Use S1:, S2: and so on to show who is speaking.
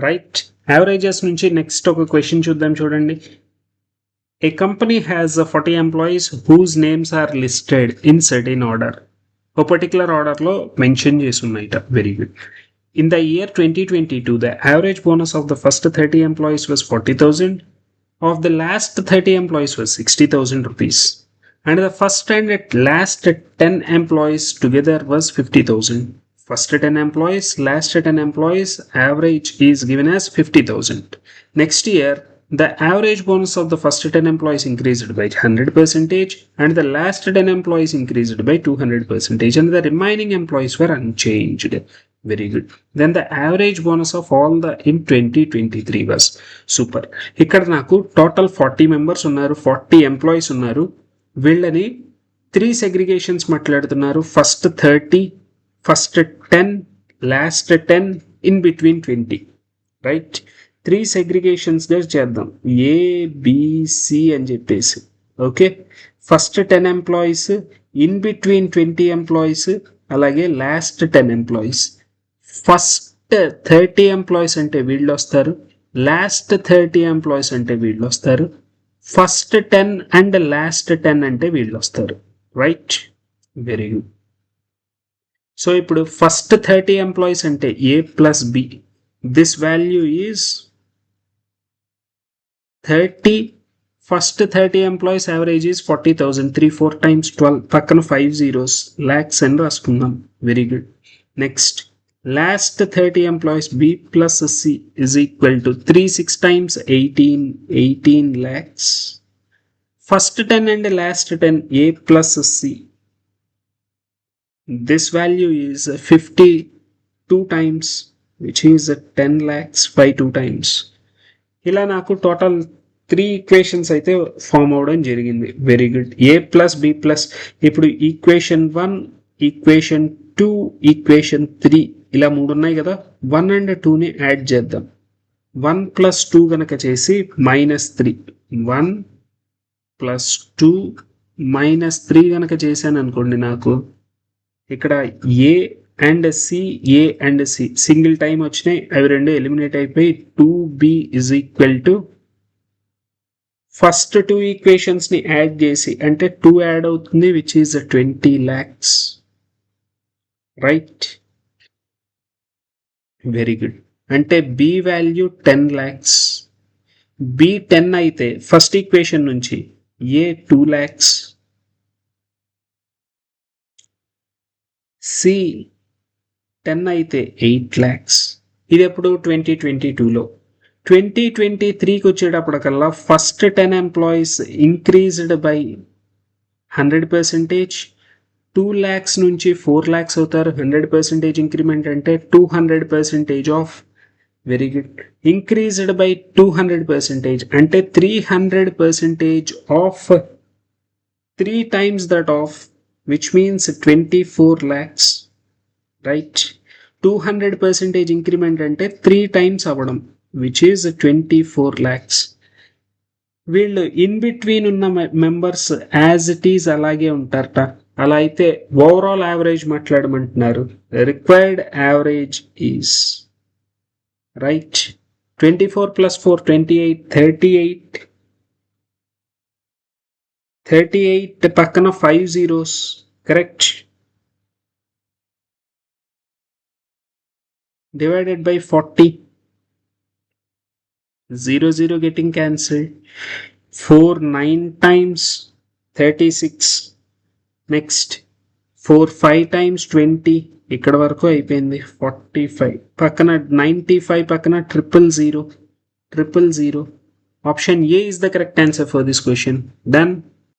S1: Right. Averages నుంచి next ఒక question చూద్దాం చూడండి. A company has 40 employees whose names are listed in certain order. ఒక పర్టికులర్ ఆర్డర్లో మెన్షన్ చేసి ఉన్నాయిట. Very good. In the year 2022, the average bonus of the first 30 employees was 40,000. Of the last 30 employees was 60,000 rupees. And the first and last 10 employees together was 50,000. First 10 employees, last 10 employees, average is given as 50,000. Next year, the average bonus of the first 10 employees increased by 100% and the last 10 employees increased by 200% and the remaining employees were unchanged. Very good. Then the average bonus of all the in 2023 was super. ఇక్కడ నాకు total 40 members ఉన్నారు, 40 employees ఉన్నారు. వీళ్ళని 3 segregations మాట్లాడుతున్నారు. First 30, first 10, last 10, in between 20. Right. 3 సెగ్రిగేషన్స్గా చేద్దాం, ABC అని చెప్పేసి. Okay. First 10 employees, in between 20 employees, అలాగే లాస్ట్ 10 ఎంప్లాయీస్. ఫస్ట్ 30 ఎంప్లాయీస్ అంటే వీళ్ళు వస్తారు, లాస్ట్ 30 ఎంప్లాయీస్ అంటే వీళ్ళు వస్తారు, ఫస్ట్ 10 అండ్ లాస్ట్ 10 అంటే వీళ్ళు వస్తారు. రైట్. Very good. సో ఇప్పుడు ఫస్ట్ 30 ఎంప్లాయీస్ అంటే A plus B. This value is 30. First 30 employees average is 40,000. 3 4 times 12, పక్కన 5 zeros, lakhs అని రాసుకుందాం. Very good. Next last 30 employees B plus C is equal to 3 6 times 18 lakhs. First 10 and last 10 A plus C. This value is 52 times, which is 10 lakhs by 2 times. ఇలా నాకు total 3 equations అయితే form అవడం జరిగింది. Very good. A plus B plus, ఇప్పుడు equation 1, equation 2, equation 3 ఇలా 3 ఉన్నాయి కదా. 1 and 2ని యాడ్ చేద్దాం. 1 plus 2 గనక చేసి -3. 1 plus 2 -3 గనక చేశాను అనుకోండి, నాకు ఇక్కడ A and C, A and C single time వచ్చినాయి, అవి రెండు ఎలిమినేట్ అయిపోయి 2b is equal to first 2 ఈక్వేషన్స్ని యాడ్ చేసి, అంటే 2 యాడ్ అవుతుంది, which is 20 lakhs. Right. Very good. అంటే బి వాల్యూ 10 lakhs. బి 10 అయితే ఫస్ట్ ఈక్వేషన్ నుంచి ఏ 2 lakhs, సి 10 అయితే 8 lakhs. ఇది ఎప్పుడు 2022లో. 2023కి వచ్చేటప్పటికల్లా first 10 employees increased by 100%. 2 lakhs నుంచి 4 lakhs అవుతారు. 100% ఇంక్రిమెంట్ అంటే 200% of. Very good. Increased by 200% అంటే 300% of 3 times that of, which means 24 lakhs. Right. 200% increment అంటే 3 times అవ్వడం, which is 24 lakhs. వీళ్ళు ఇన్ బిట్వీన్ ఉన్న మెంబర్స్ యాజ్ ఇట్ ఈజ్ అలాగే ఉంటారట. అలా అయితే ఓవరాల్ యావరేజ్ మాట్లాడమంటున్నారు. Required average is right 24 + 4 28. 38 పక్కన 5 zeros. Correct. Divided by 40. 0 getting cancelled. 4 9 times 36. Next 4 5 times 20. ఇక్కడ వరకు అయిపోయింది. 45 పక్కన 95 పక్కన 000. Option A is the correct answer for this question. Done.